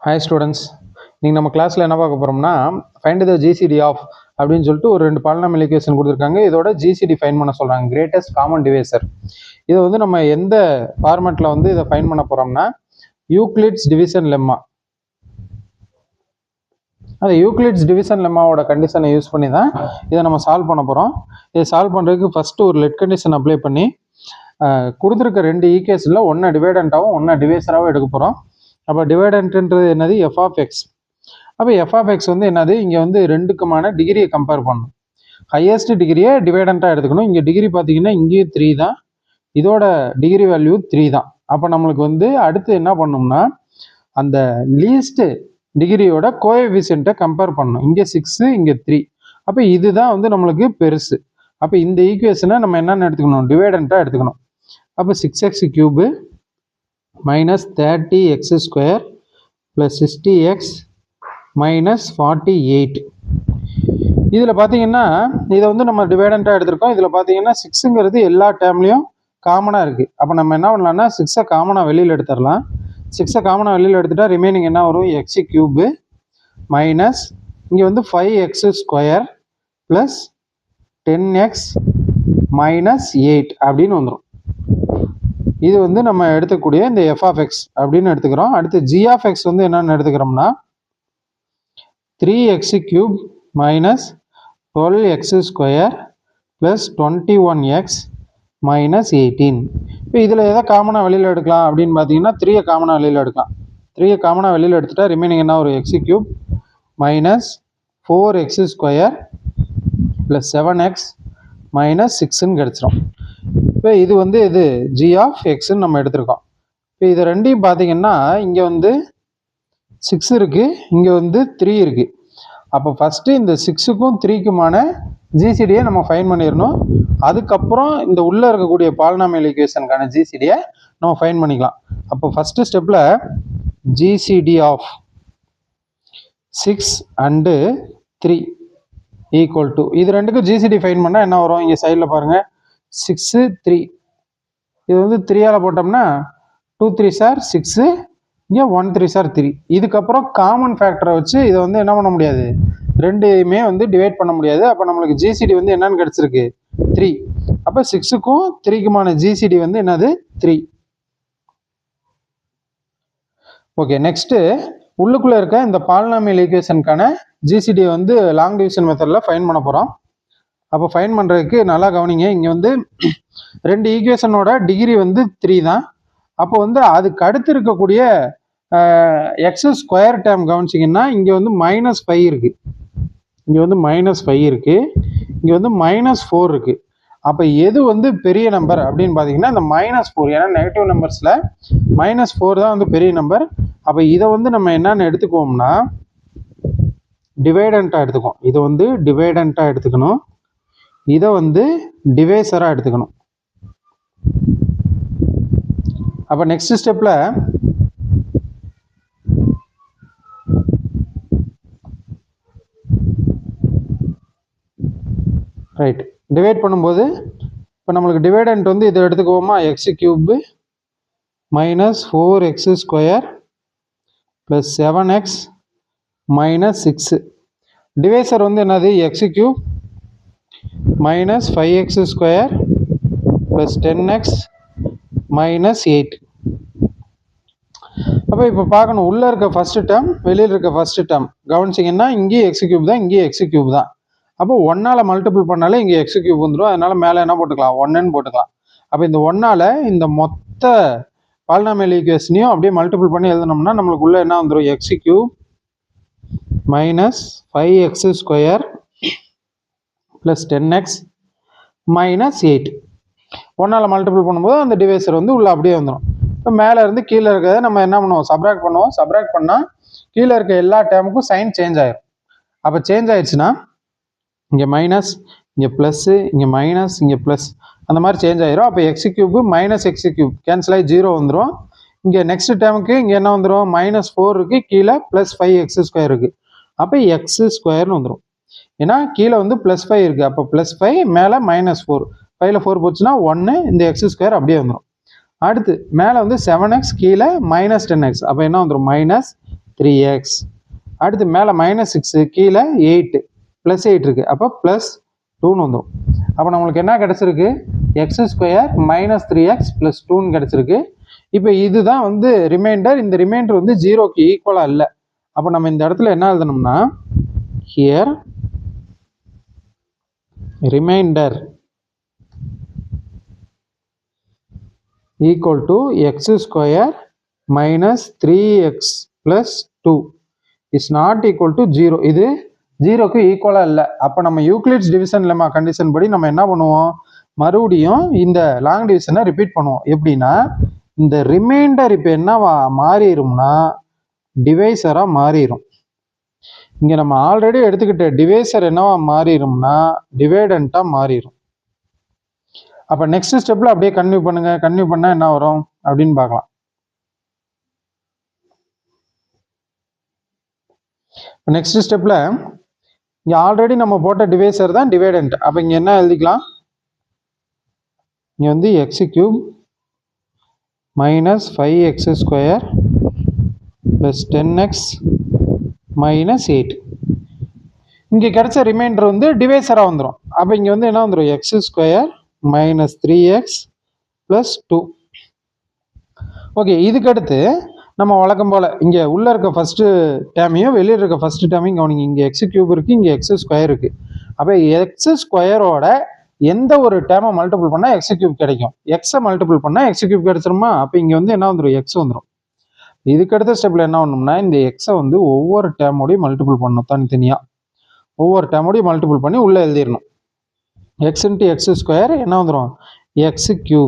Hi students, நீங்கள் நம்ம கிளாஸில் என்ன பார்க்க போகிறோம்னா ஃபைண்ட் த ஜிசிடி ஆஃப் அப்படின்னு சொல்லிட்டு ஒரு 2 பாலினாமியல் ஈக்குவேஷன் கொடுத்துருக்காங்க. இதோட ஜிசிடி ஃபைண்ட் பண்ண சொல்கிறாங்க, கிரேட்டஸ்ட் காமன் டிவைசர். இதை வந்து நம்ம எந்த ஃபார்மேட்டில் வந்து இதை ஃபைண்ட் பண்ண போகிறோம்னா யூக்ளிட்ஸ் டிவிஷன் லெம்மா. அந்த யூக்ளிட்ஸ் டிவிஷன் லெம்மாவோட கண்டிஷனை யூஸ் பண்ணி தான் இதை நம்ம சால்வ் பண்ண போகிறோம். இதை சால்வ் பண்ணுறதுக்கு ஃபஸ்ட்டு ஒரு லெட் கண்டிஷன் அப்ளை பண்ணி கொடுத்துருக்க 2 ஈக்குவேஷனில் ஒன்று டிவைடண்ட்டாகவும் ஒன்று டிவைசராகவும் எடுக்க போகிறோம். அப்போ டிவைடன்ட்ன்றது என்னது? F of X. அப்போ எஃப் ஆஃப் எக்ஸ் வந்து என்னது? இங்கே வந்து 2க்குமான டிகிரியை கம்பேர் பண்ணணும். ஹையஸ்ட் டிகிரியை டிவைடண்ட்டாக எடுத்துக்கணும். இங்கே டிகிரி பார்த்தீங்கன்னா இங்கேயும் 3 தான், இதோட டிகிரி வேல்யூ 3 தான். அப்போ நம்மளுக்கு வந்து அடுத்து என்ன பண்ணணும்னா அந்த லீஸ்ட் டிகிரியோட கோஎஃபிஷியன்ட்டை கம்பேர் பண்ணணும். இங்கே 6, இங்கே 3. அப்போ இதுதான் வந்து நம்மளுக்கு பெருசு. அப்போ இந்த ஈக்குவேஷனை நம்ம என்னென்னு எடுத்துக்கணும்? டிவைடண்ட்டாக எடுத்துக்கணும். அப்போ 6x cube minus 30x square plus 60x minus 48. இதில் பார்த்தீங்கன்னா இதை வந்து நம்ம டிவைடண்ட்டாக எடுத்திருக்கோம். இதில் பார்த்தீங்கன்னா 6ங்கிறது எல்லா டேர்ம்லையும் காமனாக இருக்குது. அப்போ நம்ம என்ன பண்ணலாம்னா 6ஐ காமனாக வெளியில் எடுத்துடலாம். 6ஐ காமனாக வெளியில் எடுத்துட்டா ரிமைனிங் என்ன வரும்? எக்ஸ் கியூபு மைனஸ் இங்கே வந்து 5x square plus 10x minus 8 அப்படின்னு வந்துடும். இது வந்து நம்ம எடுத்துக்கூடிய இந்த எஃப் ஆஃப் எக்ஸ் அப்படின்னு எடுத்துக்கிறோம். அடுத்து ஜி ஆஃப் எக்ஸ் வந்து என்னென்னு எடுத்துக்கிறோம்னா 3x cube minus 12x square plus 21x minus 18. இப்போ இதில் எதை காமனாக வெளியில் எடுக்கலாம் அப்படின்னு பார்த்தீங்கன்னா 3ஐ காமனாக வெளியில் எடுக்கலாம். 3ஐ காமனாக வெளியில் எடுத்துட்டா ரிமைனிங் என்ன ஒரு x cube minus 4x square plus 7x minus 6ன்னு கிடச்சிரும். இப்போ இது வந்து இது ஜி ஆஃப் எக்ஸ்ன்னு நம்ம எடுத்திருக்கோம். இப்போ இது ரெண்டையும் பார்த்தீங்கன்னா இங்கே வந்து 6 இருக்குது, இங்கே வந்து 3 இருக்குது. அப்போ ஃபஸ்ட்டு இந்த 6க்கும் 3க்குமான ஜிசிடியை நம்ம ஃபைன் பண்ணிடணும். அதுக்கப்புறம் இந்த உள்ளே இருக்கக்கூடிய பாலினாமியல் ஈக்குவேஷனுக்கான ஜிசிடியை நம்ம ஃபைன் பண்ணிக்கலாம். அப்போ ஃபஸ்ட்டு ஸ்டெப்பில் GCD of 6 and 3 equal to இது ரெண்டுக்கும் ஜிசிடி ஃபைன் பண்ணால் என்ன வரும்? இங்கே சைடில் பாருங்கள் 6 3. இது வந்து 3ஆல் போட்டோம்னா 2 3 சார் 6, இங்கே 1 3 சார் 3. இதுக்கப்புறம் காமன் ஃபேக்டரை வச்சு இதை வந்து என்ன பண்ண முடியாது? ரெண்டுமே வந்து டிவைட் பண்ண முடியாது. அப்போ நம்மளுக்கு ஜிசிடி வந்து என்னன்னு கிடச்சிருக்கு? 3. அப்போ 6க்கும் 3க்குமான ஜிசிடி வந்து என்னது? 3. ஓகே, நெக்ஸ்ட்டு உள்ளுக்குள்ளே இருக்க இந்த பாலினாமியல் ஈக்குவேஷனுக்கான ஜிசிடியை வந்து லாங் டிவிஷன் மெத்தடில் ஃபைன் பண்ண போகிறோம். அப்போ ஃபைன் பண்ணுறதுக்கு நல்லா கவனிங்க. இங்கே வந்து 2 ஈக்குவேஷனோட டிகிரி வந்து 3 தான். அப்போ வந்து அதுக்கு அடுத்து இருக்கக்கூடிய எக்ஸ் ஸ்கொயர் டேர்ம் கவனிச்சிங்கன்னா இங்கே வந்து -5 இருக்குது, இங்கே வந்து -5 இருக்குது, இங்கே வந்து -4 இருக்குது. அப்போ எது வந்து பெரிய நம்பர் அப்படின்னு பார்த்தீங்கன்னா இந்த -4. ஏன்னா நெகட்டிவ் நம்பர்ஸில் -4 தான் வந்து பெரிய நம்பர். அப்போ இதை வந்து நம்ம என்னென்னு எடுத்துக்குவோம்னா டிவைடண்ட்டாக எடுத்துக்குவோம். இதை வந்து டிவைடண்ட்டாக எடுத்துக்கணும், இதை வந்து டிவைசராக எடுத்துக்கணும். அப்போ நெக்ஸ்ட் ஸ்டெப்பில் ரைட் டிவைட் பண்ணும்போது இப்போ நம்மளுக்கு டிவைடண்ட் வந்து இதை எடுத்துக்குவோமா? X cube minus 4x square plus 7x minus 6. Divisor வந்து என்னது? X cube minus 5x square plus 10x minus 8. அப்போ இப்போ பார்க்கணும், உள்ளே இருக்க ஃபஸ்ட்டு டேர்ம் வெளியில் இருக்க ஃபஸ்ட்டு டேர்ம் கவனிச்சிங்கன்னா இங்கேயும் எக்ஸ் கியூப் தான், இங்கேயும் எக்ஸ் கியூப் தான். அப்போ 1ஆல் மல்டிபிள் பண்ணாலே இங்கே எக்ஸ் கியூப் வந்துடும். அதனால் மேலே என்ன போட்டுக்கலாம்? 1ன்னு போட்டுக்கலாம். அப்போ இந்த 1ஆல் இந்த மொத்த பாலினாமியல் ஈக்குவேஷனையும் அப்படியே மல்டிபிள் பண்ணி எழுதினோம்னா நம்மளுக்கு உள்ளே என்ன வந்துடும்? X cube minus 5x square plus 10x minus 8. 1ஆல் மல்டிபிள் பண்ணும்போது அந்த டிவைசர் வந்து உள்ளே அப்படியே வந்துடும். இப்போ மேலே இருந்து கீழே இருக்கிறத நம்ம என்ன பண்ணுவோம்? சப்ராக்ட் பண்ணுவோம். சப்ராக்ட் பண்ணால் கீழே இருக்க எல்லா டேர்முக்கும் சைன் சேஞ்ச் ஆயிடும். அப்போ சேஞ்ச் ஆயிடுச்சுன்னா இங்கே மைனஸ், இங்கே ப்ளஸ்ஸு, இங்கே மைனஸ், இங்கே ப்ளஸ், அந்த மாதிரி சேஞ்ச் ஆயிரும். அப்போ X cube minus X cube cancel ஆகி 0 வந்துடும். இங்கே நெக்ஸ்ட் டேர்முக்கு இங்கே என்ன வந்துடும்? -4 இருக்குது, கீழே ப்ளஸ் 5x ஸ்கொயர் இருக்குது. அப்போ எக்ஸ் ஸ்கொயர்னு வந்துடும். ஏன்னா கீழே வந்து +5 இருக்குது. அப்போ +5 மேலே -4, 5ல் 4 போச்சுன்னா 1, இந்த எக்ஸ் ஸ்கொயர் அப்படியே வந்துடும். அடுத்து மேலே வந்து 7x, கீழே -10x. அப்போ என்ன வந்துடும்? 3x. அடுத்து மேலே -6 கீழே 8 +8 இருக்குது, அப்போ +2ன்னு வந்துடும். அப்போ நம்மளுக்கு என்ன கிடச்சிருக்கு? x² -3x + 2ன்னு கிடச்சிருக்கு. இப்போ இதுதான் வந்து ரிமைண்டர். இந்த ரிமைண்டர் வந்து 0க்கு ஈக்குவலாக இல்லை. அப்போ நம்ம இந்த இடத்துல என்ன எழுதணும்னா, here reminder equal to x² -3x + 2 is not equal to 0. இது 0க்கு ஈக்குவலாக இல்லை. அப்போ நம்ம யூக்ளிட்ஸ் டிவிஷன் லெம்மா கண்டிஷன் படி நம்ம என்ன பண்ணுவோம்? மறுபடியும் இந்த லாங் டிவிஷனை ரிப்பீட் பண்ணுவோம். எப்படின்னா, இந்த ரிமைண்டர் இப்போ என்னவா மாறிடும்னா டிவைசராக மாறிடும். இங்கே நம்ம ஆல்ரெடி எடுத்துக்கிட்ட டிவைசர் என்னவா மாறிடும்னா டிவைடண்ட்டாக மாறிடும். அப்போ நெக்ஸ்ட் ஸ்டெப்பில் அப்படியே கன்டினியூ பண்ணுங்க. கன்டினியூ பண்ணால் என்ன வரும் அப்படின்னு பார்க்கலாம். நெக்ஸ்ட் ஸ்டெப்பில் இங்கே ஆல்ரெடி நம்ம போட்ட டிவைசர் தான் டிவைடண்ட். அப்போ இங்கே என்ன எழுதிக்கலாம்? இங்கே வந்து x³ -5x² + 10x -8. இங்கே கிடைச்ச ரிமைண்டர் வந்து டிவைசராக வந்துடும். அப்போ இங்கே வந்து என்ன வந்துடும்? x² -3x + 2. ஓகே, இதுக்கடுத்து நம்ம வழக்கம் போல் இங்கே உள்ளே இருக்க ஃபஸ்ட்டு டேமையும் வெளியே இருக்க ஃபஸ்ட்டு டேமையும் கவனிங்க. இங்கே x³ இருக்குது, இங்கே x² இருக்குது. அப்போ x² எந்த ஒரு டேமை மல்டிபிள் பண்ணால் x³ கிடைக்கும். எக்ஸை மல்டிபிள் பண்ணால் x³ கிடைச்சிருமா? அப்போ இங்கே வந்து என்ன வந்துடும்? x வந்துடும். இதுக்கடுத்த ஸ்டெப்பில் என்ன பண்ணணும்னா, இந்த எக்ஸை வந்து ஒவ்வொரு டேமோடையும் மல்டிபிள் பண்ணணும். தனித்தனியாக ஒவ்வொரு டேமோடையும் மல்டிபிள் பண்ணி உள்ளே எழுதிடணும். x × x² என்ன வந்துடும்? x³.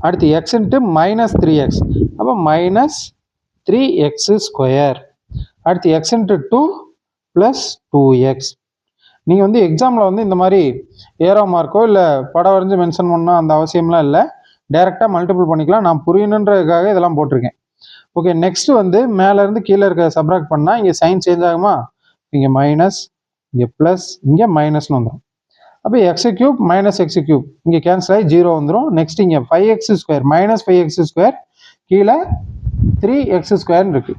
அடுத்து x × -3x, அப்போ -3x². அடுத்து x × 2 + 2x. நீங்கள் வந்து எக்ஸாமில் வந்து இந்த மாதிரி ஏரோ மார்க்கோ இல்லை படம் வரைஞ்சி மென்ஷன் பண்ணணும் அந்த அவசியம்லாம் இல்லை. டைரெக்டாக மல்டிபிள் பண்ணிக்கலாம். நான் புரியணுன்றதுக்காக இதெல்லாம் போட்டிருக்கேன். ஓகே, நெக்ஸ்ட் வந்து மேலேருந்து கீழே இருக்க சப்ராக்ட் பண்ணால் இங்கே சைன் சேஞ்ச் ஆகுமா? இங்கே மைனஸ், இங்கே ப்ளஸ், இங்கே மைனஸ்னு வந்துடும். அப்போ x³ -x³ இங்கே கேன்சல் ஆகி 0 வந்துடும். நெக்ஸ்ட் இங்கே 5x² -5x² கீழே 3x² இருக்கு.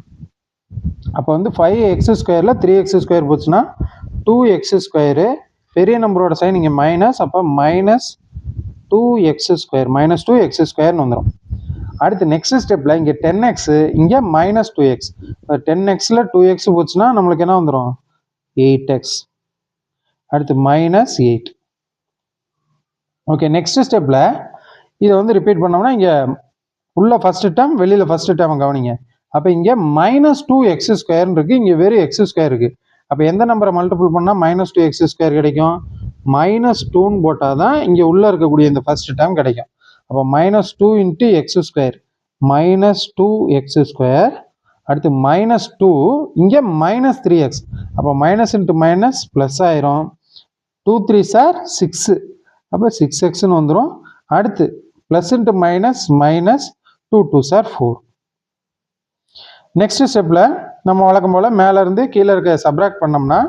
அப்போ வந்து 5x²ல் 3x² போச்சுன்னா 2x². பெரிய நம்பரோட சைன் இங்கே மைனஸ், அப்போ -2x², -2x²ன்னு வந்துடும். அடுத்து நெக்ஸ்ட் ஸ்டெப்பில் இங்கே 10x, இங்கே -2x. 10xல் 2x போச்சுன்னா நம்மளுக்கு என்ன வந்துடும்? 8x. அடுத்து -8. ஓகே, நெக்ஸ்ட் ஸ்டெப்பில் இதை வந்து ரிப்பீட் பண்ணோம்னா இங்கே உள்ள ஃபஸ்ட்டு டேர்ம், வெளியில் ஃபஸ்ட்டு டேர்ம் கவனிங்க. அப்போ இங்கே -2x² இருக்குது, இங்கே வெறும் x² இருக்குது. அப்போ எந்த நம்பரை மல்டிபிள் பண்ணால் -2x² கிடைக்கும்? -2ன்னு போட்டால் தான் இங்கே உள்ளே இருக்கக்கூடிய இந்த ஃபஸ்ட்டு டேர்ம் கிடைக்கும். அப்போ -2 × x², -2x². அடுத்து -2, இங்கே -3x. அப்போ மைனஸ் இன்ட்டு மைனஸ் ப்ளஸ் ஆயிரும். 2 3s are 6, அப்போ 6xன்னு வந்துடும். அடுத்து plus into minus minus 2 2s are 4. Next ஸ்டெப்பில் நம்ம வழக்கம் போல் மேலேருந்து கீழே இருக்க சப்ராக்ட் பண்ணோம்னா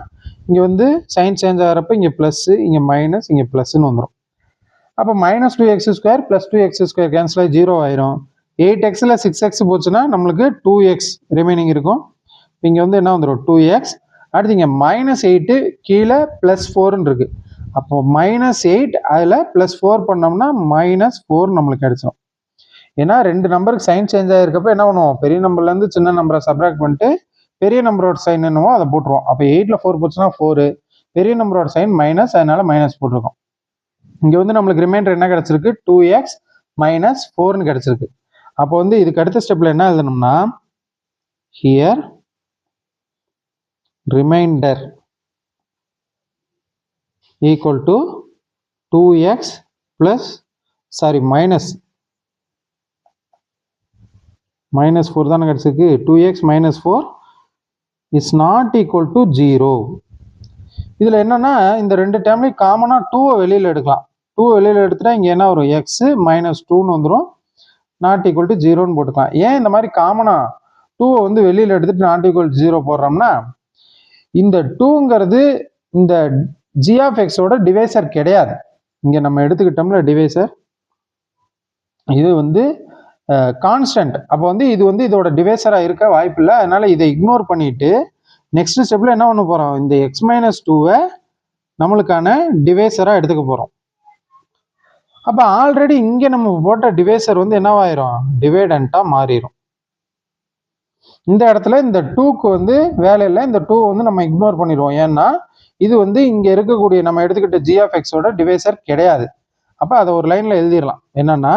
இங்கே வந்து சைன் சேஞ்ச் ஆகிறப்ப இங்கே ப்ளஸ்ஸு, இங்கே மைனஸ், இங்கே ப்ளஸ்ன்னு வந்துடும். அப்போ -2x² + 2x² கேன்சல் ஆகி 0 ஆயிரும். 8xல் 6x போச்சுன்னா நம்மளுக்கு 2x ரிமைனிங் இருக்கும். இங்கே வந்து என்ன வந்துடும்? 2x. அடுத்து இங்கே -8 கீழே +4ன்னு இருக்கு. அப்போ -8 அதில் +4 பண்ணோம்னா -4 நம்மளுக்கு கிடைச்சிடும். ஏன்னா ரெண்டு நம்பருக்கு சைன் சேஞ்ச் ஆகிருக்கப்ப என்ன பண்ணுவோம்? பெரிய நம்பர்லேருந்து சின்ன நம்பரை சப்ராக்ட் பண்ணிட்டு பெரிய நம்பரோட சைன் என்னவோ அதை போட்டுருவோம். அப்போ 8ல் 4 போச்சுன்னா 4, பெரிய நம்பரோட சைன் மைனஸ், அதனால மைனஸ் போட்டிருக்கோம். இங்கே வந்து நம்மளுக்கு ரிமைண்டர் என்ன கிடச்சிருக்கு? 2x - 4ன்னு கிடச்சிருக்கு. அப்போ வந்து இதுக்கு அடுத்த ஸ்டெப்பில் என்ன எழுதணும்னா, here reminder equal to 2x plus, -4 தானே கிடச்சிருக்கு. 2x - 4 is not equal to 0. இதில் என்னன்னா இந்த ரெண்டு டேர்ம்லையும் காமனாக 2 வெளியில் எடுக்கலாம். 2 வெளியில் எடுத்துட்டா இங்கே என்ன வரும்? x - 2ன்னு வந்துடும். நாட் ஈக்குவல் டு 0ன்னு போட்டுக்கலாம். ஏன் இந்த மாதிரி காமனாக 2 வந்து வெளியில் எடுத்துட்டு நாட் ஈக்குவல் டு 0 போடுறோம்னா, இந்த 2ங்கிறது இந்த g(x)ஓட டிவைசர் கிடையாது. இங்கே நம்ம எடுத்துக்கிட்டோம்ல டிவைசர், இது வந்து கான்ஸ்டன்ட். அப்போ வந்து இது வந்து இதோட டிவைசராக இருக்க வாய்ப்பு இல்லை. அதனால இதை இக்னோர் பண்ணிட்டு நெக்ஸ்ட் ஸ்டெப்பில் என்ன பண்ண போகிறோம், இந்த எக்ஸ் மைனஸ் டூவை நம்மளுக்கான டிவைசராக எடுத்துக்க போகிறோம். அப்போ ஆல்ரெடி இங்கே நம்ம போட்ட டிவைசர் வந்து என்னவாயிரும், டிவைடண்ட்டாக மாறிடும். இந்த இடத்துல இந்த டூக்கு வந்து வேலை இல்லை, இந்த டூ வந்து நம்ம இக்னோர் பண்ணிடுவோம். ஏன்னா இது வந்து இங்கே இருக்கக்கூடிய நம்ம எடுத்துக்கிட்ட ஜி ஆஃப் எக்ஸோட டிவைசர் கிடையாது. அப்போ அதை ஒரு லைனில் எழுதிடலாம். என்னன்னா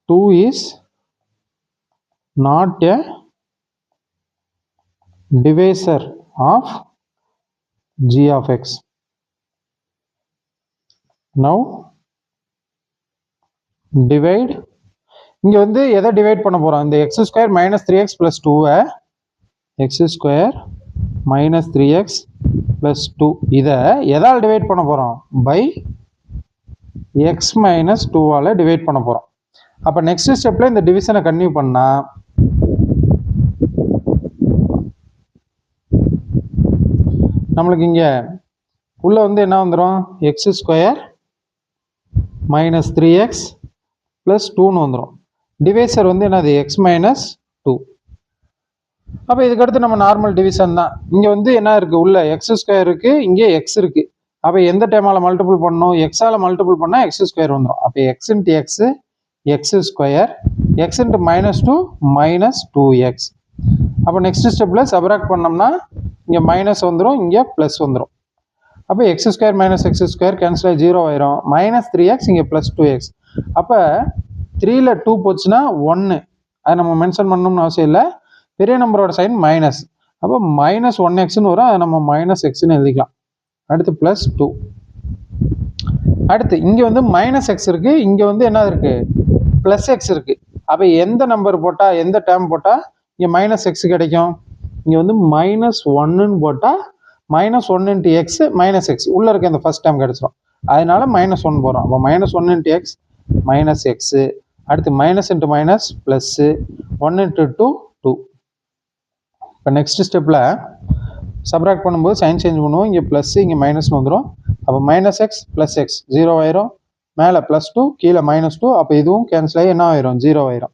2 is not a divisor of g of x. Now divide. இங்க வந்து எதை டிவைட் பண்ண போறோம், இந்த x square minus 3x plus 2 x square minus 3x plus 2 இதை எதால் டிவைட் பண்ண போறோம், பை x மைனஸ் 2ஆல் டிவைட் பண்ண போறோம். அப்போ நெக்ஸ்ட் ஸ்டெப்ல இந்த டிவிஷனை கன்டினியூ பண்ணா நம்மளுக்கு இங்க உள்ள வந்து என்ன வந்துடும், x square minus 3x plus 2ன்னு வந்துடும். டிவைசர் வந்து என்னது, எக்ஸ் மைனஸ் 2. அப்போ இதுக்கடுத்து நம்ம நார்மல் டிவிஷன் தான். இங்கே வந்து என்ன இருக்குது, உள்ள எக்ஸ் ஸ்கொயர் இருக்குது, இங்கே எக்ஸ் இருக்குது. அப்போ எந்த டைமால் மல்டிபிள் பண்ணணும், எக்ஸால் மல்டிபிள் பண்ணால் எக்ஸ் ஸ்கொயர் வந்துடும். அப்போ X into x X square, X into minus 2 minus 2x. அப்போ நெக்ஸ்ட் ஸ்டெப்பில் சப்ராக்ட் பண்ணோம்னா இங்கே மைனஸ் வந்துடும், இங்கே ப்ளஸ் வந்துடும். அப்போ X square minus X square cancel ஆகி 0 ஆயிரும். மைனஸ் 3x இங்கே ப்ளஸ் 2x. அப்போ 3ல் 2 போச்சுன்னா 1, அதை நம்ம மென்ஷன் பண்ணணும்னு அவசியம் இல்லை. பெரிய நம்பரோட சைன் மைனஸ், அப்போ மைனஸ் 1xன்னு வரும், அதை நம்ம மைனஸ் எக்ஸ்ன்னு எழுதிக்கலாம். அடுத்து ப்ளஸ் 2. அடுத்து இங்கே வந்து மைனஸ் எக்ஸ் இருக்குது, இங்கே வந்து என்ன இருக்குது, ப்ளஸ் எக்ஸ் இருக்குது. அப்போ எந்த நம்பர் போட்டால், எந்த டேர்ம் போட்டால் இங்கே மைனஸ் எக்ஸ் கிடைக்கும், இங்கே வந்து மைனஸ் 1ன்னு போட்டால் minus 1 into x minus X உள்ளே இருக்க இந்த ஃபர்ஸ்ட் டேர்ம் கிடச்சிரும். அதனால மைனஸ் 1 போகிறோம். அப்போ minus 1 into x minus x. அடுத்து minus into minus plus, 1 into 2 2. இப்போ நெக்ஸ்ட் ஸ்டெப்பில் சப்ராக்ட் பண்ணும்போது சைன் சேஞ்ச் பண்ணுவோம். இங்கே ப்ளஸ்ஸு இங்கே மைனஸ்னு வந்துடும். அப்போ மைனஸ் எக்ஸ் ப்ளஸ் எக்ஸ் 0 ஆயிரும். மேலே ப்ளஸ் 2 கீழே மைனஸ் 2. அப்போ இதுவும் கேன்சல் ஆகி என்ன ஆயிரும், 0 ஆயிரும்.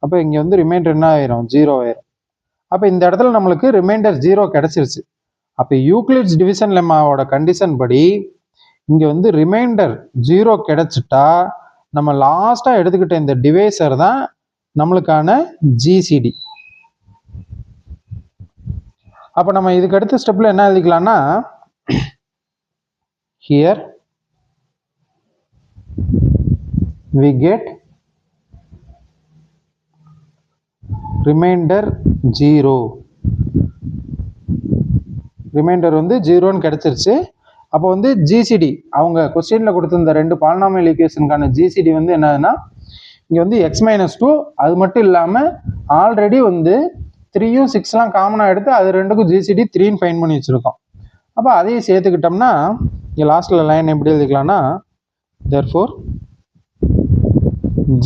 அப்போ இங்கே வந்து ரிமைண்டர் என்ன ஆயிரும், 0 ஆயிரும். அப்போ இந்த இடத்துல நம்மளுக்கு ரிமைண்டர் 0 கிடச்சிருச்சு. அப்போ யூக்ளிட்ஸ் டிவிஷன் லெம்மாவோட கண்டிஷன் படி இங்கே வந்து ரிமைண்டர் 0 கிடச்சிட்டா நம்ம லாஸ்ட்டாக எடுத்துக்கிட்ட இந்த டிவைசர் தான் நம்மளுக்கான ஜிசிடி. அப்போ நம்ம இதுக்கு அடுத்த ஸ்டெப்பில் என்ன எழுதிக்கலாம்னா, here we get remainder 0. Reminder வந்து 0ன்னு கிடச்சிருச்சு. அப்போ வந்து ஜிசிடி அவங்க கொஸ்டினில் கொடுத்துருந்த 2 பாலினாமியல் ஈக்குவேஷனுக்கான ஜிசிடி வந்து என்னதுன்னா, இங்கே வந்து எக்ஸ் மைனஸ் 2, அது மட்டும் இல்லாமல் ஆல்ரெடி வந்து 3யும் 6லாம் காமனாக எடுத்து அது ரெண்டுக்கும் ஜிசிடி 3ன்னு ஃபைன் பண்ணி வச்சுருக்கோம். அப்போ அதையும் சேர்த்துக்கிட்டோம்னா இங்கே லாஸ்ட்டில் லைன் எப்படி எழுதிக்கலாம்னா, therefore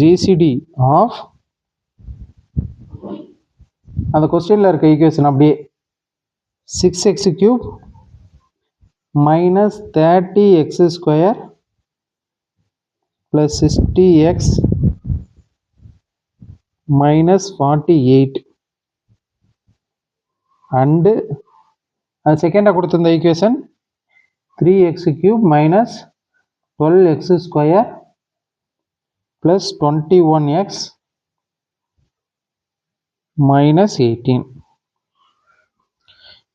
ஜிசிடி ஆஃப் அந்த கொஸ்டினில் இருக்க ஈக்குவேஷன் அப்படியே 6x cube minus 30x square plus 60x minus 48 and அது செகண்டாக கொடுத்துருந்த equation 3x cube minus 12x square plus 21x minus 18.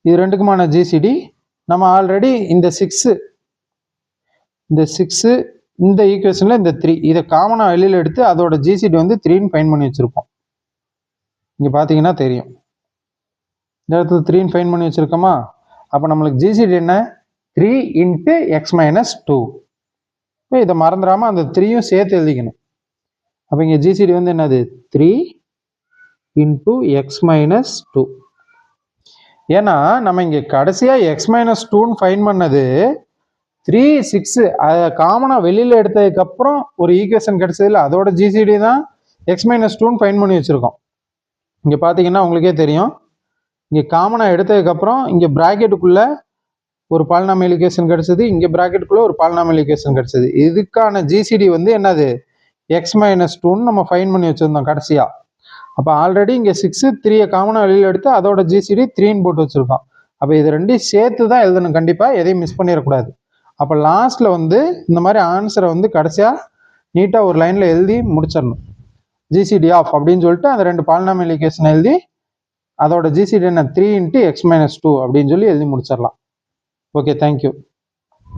இது ரெண்டுக்குமான ஜிசிடி நம்ம ஆல்ரெடி இந்த 6 இந்த ஈக்குவேஷனில் இந்த 3 இதை காமனாக வெளியில் எடுத்து அதோட ஜிசிடி வந்து 3ன்னு ஃபைன் பண்ணி வச்சுருப்போம். இங்கே பார்த்தீங்கன்னா தெரியும், இந்த இடத்துல 3ன்னு ஃபைன் பண்ணி வச்சுருக்கோமா. அப்போ நம்மளுக்கு ஜிசிடி என்ன, 3 இன்ட்டு எக்ஸ் மைனஸ் 2. இப்போ இதை மறந்துடாமல் அந்த 3யும் சேர்த்து எழுதிக்கணும். அப்போ இங்கே ஜிசிடி வந்து என்னது, 3 இன்ட்டு எக்ஸ் மைனஸ் 2. ஏன்னா நம்ம இங்கே கடைசியாக எக்ஸ் மைனஸ் 2ன்னு ஃபைன் பண்ணது 3 6 அதை காமனாக வெளியில் எடுத்ததுக்கப்புறம் ஒரு ஈக்குவேஷன் கிடைச்சதில்ல, அதோட ஜிசிடி தான் எக்ஸ் மைனஸ் 2ன்னு ஃபைன் பண்ணி வச்சுருக்கோம். இங்கே பார்த்தீங்கன்னா உங்களுக்கே தெரியும், இங்கே காமனாக எடுத்ததுக்கப்புறம் இங்கே ப்ராக்கெட்டுக்குள்ளே ஒரு பாலினாமியல் ஈக்குவேஷன் கிடைச்சது, இங்கே ப்ராக்கெட்டுக்குள்ளே ஒரு பாலினாமியல் ஈக்குவேஷன் கிடைச்சது. இதுக்கான ஜிசிடி வந்து என்னது, எக்ஸ் மைனஸ் டூன்னு நம்ம ஃபைன் பண்ணி வச்சுருந்தோம் கடைசியாக. அப்போ ஆல்ரெடி இங்கே 6 3 காமனாக வெளியில் எடுத்து அதோட ஜிசிடி 3ன்னு போட்டு வச்சுருக்கோம். அப்போ இது ரெண்டையும் சேர்த்து தான் எழுதணும் கண்டிப்பாக, எதையும் மிஸ் பண்ணிடக்கூடாது. அப்போ லாஸ்ட்டில் வந்து இந்த மாதிரி ஆன்சரை வந்து கடைசியாக நீட்டாக ஒரு லைனில் எழுதி முடிச்சிடணும். ஜிசிடி ஆஃப் அப்படின்னு சொல்லிட்டு அந்த 2 பாலினாமியல் ஈக்குவேஷன் எழுதி அதோட ஜிசிடி என்ன 3 × x - 2 அப்படின்னு சொல்லி எழுதி முடிச்சிடலாம். Okay, thank you.